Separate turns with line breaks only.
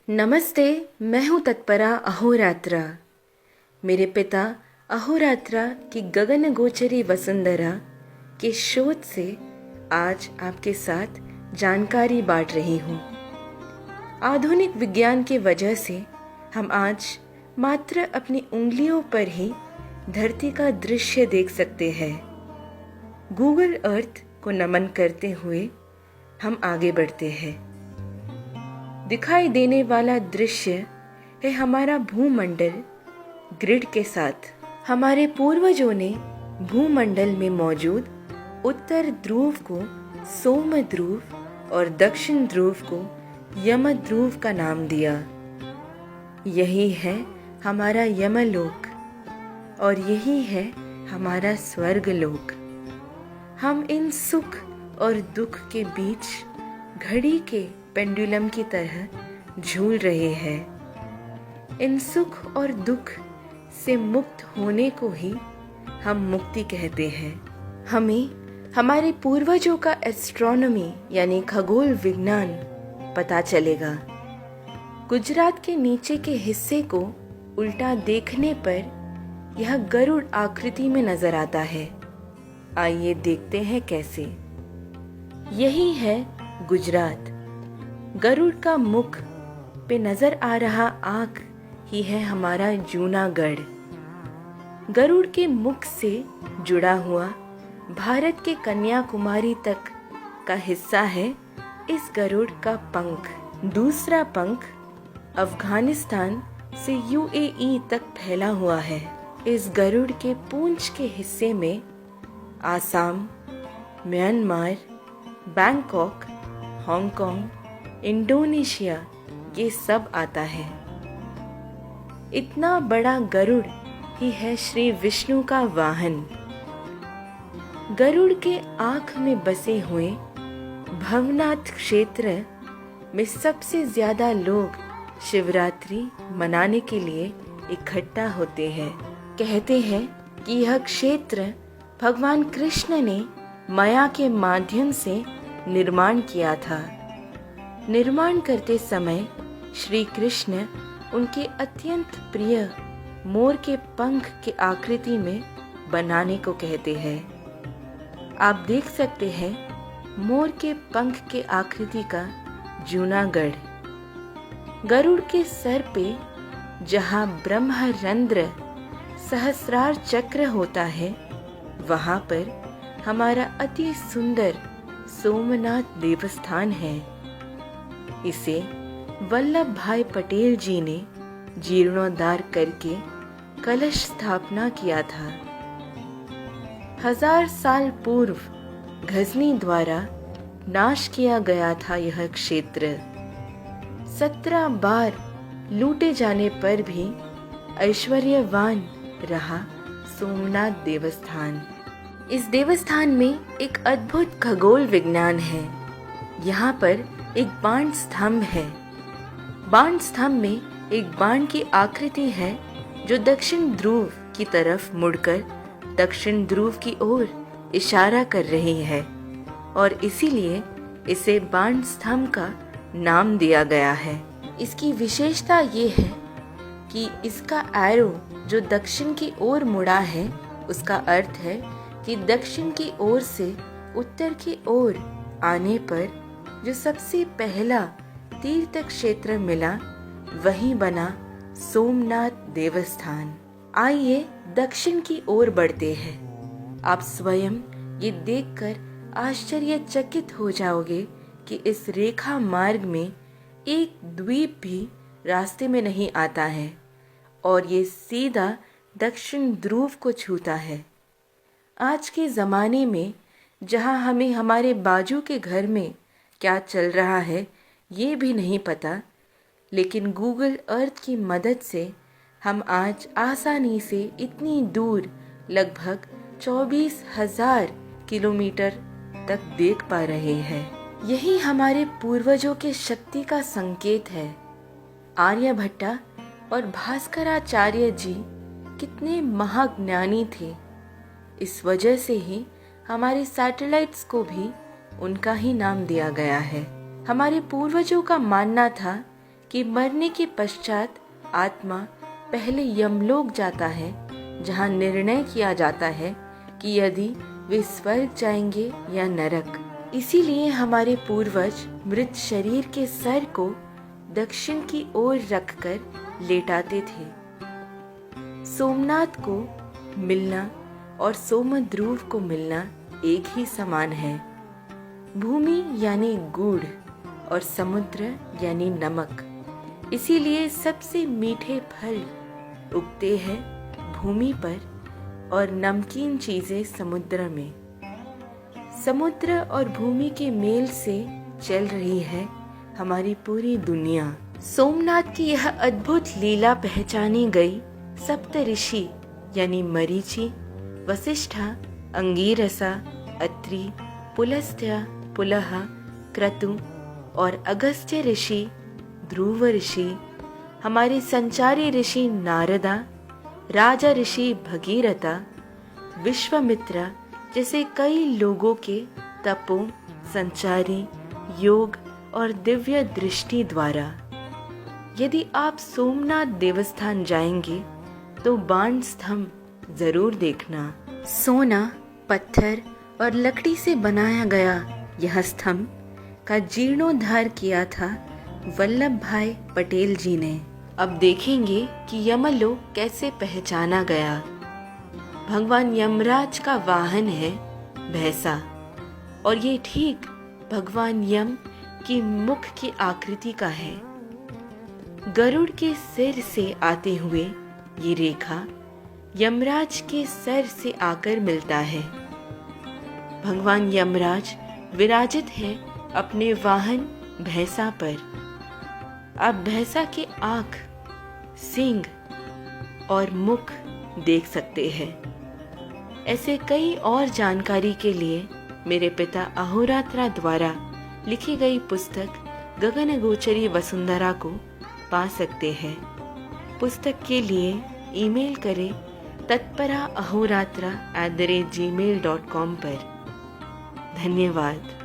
नमस्ते। मैं हूँ तत्परा अहोरात्रा। मेरे पिता अहोरात्रा की गगनगोचरी वसुंधरा के शोध से आज आपके साथ जानकारी बांट रही हूँ। आधुनिक विज्ञान के वजह से हम आज मात्र अपनी उंगलियों पर ही धरती का दृश्य देख सकते हैं। गूगल अर्थ को नमन करते हुए हम आगे बढ़ते हैं। दिखाई देने वाला दृश्य है हमारा भूमंडल ग्रिड के साथ। हमारे पूर्वजों ने भूमंडल में मौजूद उत्तर ध्रुव को सोम ध्रुव और दक्षिण ध्रुव को यम ध्रुव का नाम दिया। यही है हमारा यमलोक और यही है हमारा स्वर्गलोक। हम इन सुख और दुख के बीच घड़ी के पेंडुलम की तरह झूल रहे हैं। इन सुख और दुख से मुक्त होने को ही हम मुक्ति कहते हैं। हमें हमारे पूर्वजों का एस्ट्रोनॉमी यानी खगोल विज्ञान पता चलेगा। गुजरात के नीचे के हिस्से को उल्टा देखने पर यह गरुड़ आकृति में नजर आता है। आइए देखते हैं कैसे। यही है गुजरात। गरुड़ का मुख पे नजर आ रहा आँख ही है हमारा जूनागढ़। गरुड़ के मुख से जुड़ा हुआ भारत के कन्याकुमारी तक का हिस्सा है इस गरुड़ का पंख। दूसरा पंख अफगानिस्तान से यूएई तक फैला हुआ है। इस गरुड़ के पूंछ के हिस्से में Assam, Myanmar, Bangkok, Hong Kong, Indonesia ये सब आता है। इतना बड़ा गरुड़ ही है श्री विष्णु का वाहन। गरुड़ के आँख में बसे हुए भवनाथ क्षेत्र में सबसे ज्यादा लोग शिवरात्रि मनाने के लिए इकट्ठा होते हैं। कहते हैं कि यह क्षेत्र भगवान कृष्ण ने माया के माध्यम से निर्माण किया था। निर्माण करते समय श्री कृष्ण उनके अत्यंत प्रिय मोर के पंख के आकृति में बनाने को कहते हैं। आप देख सकते हैं मोर के पंख के आकृति का जूनागढ़। गरुड़ के सर पे जहाँ ब्रह्मरंध्र सहस्रार चक्र होता है वहाँ पर हमारा अति सुंदर सोमनाथ देवस्थान है। इसे वल्लभ भाई पटेल जी ने जीर्णोद्धार करके कलश स्थापना किया था। 1000 साल पूर्व गजनी द्वारा नाश किया गया था यह क्षेत्र। 17 बार लूटे जाने पर भी ऐश्वर्यवान रहा सोमनाथ देवस्थान। इस देवस्थान में एक अद्भुत खगोल विज्ञान है। यहाँ पर एक बाण स्तंभ है। बाण स्तंभ में एक बाण की आकृति है जो दक्षिण ध्रुव की तरफ मुड़कर दक्षिण ध्रुव की ओर इशारा कर रही है और इसीलिए इसे बाण स्तंभ का नाम दिया गया है। इसकी विशेषता ये है कि इसका एरो जो दक्षिण की ओर मुड़ा है उसका अर्थ है कि दक्षिण की ओर से उत्तर की ओर आने पर जो सबसे पहला तीर्थ क्षेत्र मिला वही बना सोमनाथ देवस्थान। आइए दक्षिण की ओर बढ़ते हैं। आप स्वयं ये देखकर आश्चर्यचकित हो जाओगे कि इस रेखा मार्ग में एक द्वीप भी रास्ते में नहीं आता है और ये सीधा दक्षिण ध्रुव को छूता है। आज के ज़माने में जहाँ हमें हमारे बाजू के घर में क्या चल रहा है ये भी नहीं पता, लेकिन गूगल अर्थ की मदद से हम आज आसानी से इतनी दूर लगभग 24,000 किलोमीटर तक देख पा रहे हैं। यही हमारे पूर्वजों के शक्ति का संकेत है। आर्यभट्टा और भास्कराचार्य जी कितने महाज्ञानी थे। इस वजह से ही हमारे सैटेलाइट्स को भी उनका ही नाम दिया गया है। हमारे पूर्वजों का मानना था कि मरने के पश्चात आत्मा पहले यमलोक जाता है, जहाँ निर्णय किया जाता है कि यदि वे स्वर्ग जाएंगे या नरक। इसीलिए हमारे पूर्वज मृत शरीर के सर को दक्षिण की ओर रखकर लेटाते थे। सोमनाथ को मिलना और सोमध्रुव को मिलना एक ही समान है। भूमि यानी गुड़ और समुद्र यानी नमक। इसीलिए सबसे मीठे फल उगते हैं भूमि पर और नमकीन चीजें समुद्र में। समुद्र और भूमि के मेल से चल रही है हमारी पूरी दुनिया। सोमनाथ की यह अद्भुत लीला पहचानी गई सप्त ऋषि यानी मरीचि, वसिष्ठा, अंगीरसा, अत्रि, पुलस्त्य, पुलह, क्रतु और अगस्त्य ऋषि, ध्रुव ऋषि, हमारे संचारी ऋषि नारदा, राजा ऋषि भगीरथा, विश्वामित्र जैसे कई लोगों के तपों, संचारी, योग और दिव्य दृष्टि द्वारा। यदि आप सोमनाथ देवस्थान जाएंगे तो बाण स्तंभ जरूर देखना। सोना, पत्थर और लकड़ी से बनाया गया यह स्तंभ का जीर्णोद्धार किया था वल्लभ भाई पटेल जी ने। अब देखेंगे कि यमलोक कैसे पहचाना गया। भगवान यमराज का वाहन है भैंसा और ये ठीक भगवान यम की मुख की आकृति का है। गरुड़ के सिर से आते हुए ये रेखा यमराज के सर से आकर मिलता है। भगवान यमराज विराजित है अपने वाहन भैंसा पर। आप भैंसा के आँख, सींग और मुख देख सकते हैं। ऐसे कई और जानकारी के लिए मेरे पिता अहोरात्रा द्वारा लिखी गई पुस्तक गगनगोचरी वसुंधरा को पा सकते हैं। पुस्तक के लिए ईमेल करें tatpara@gmail.com पर। धन्यवाद।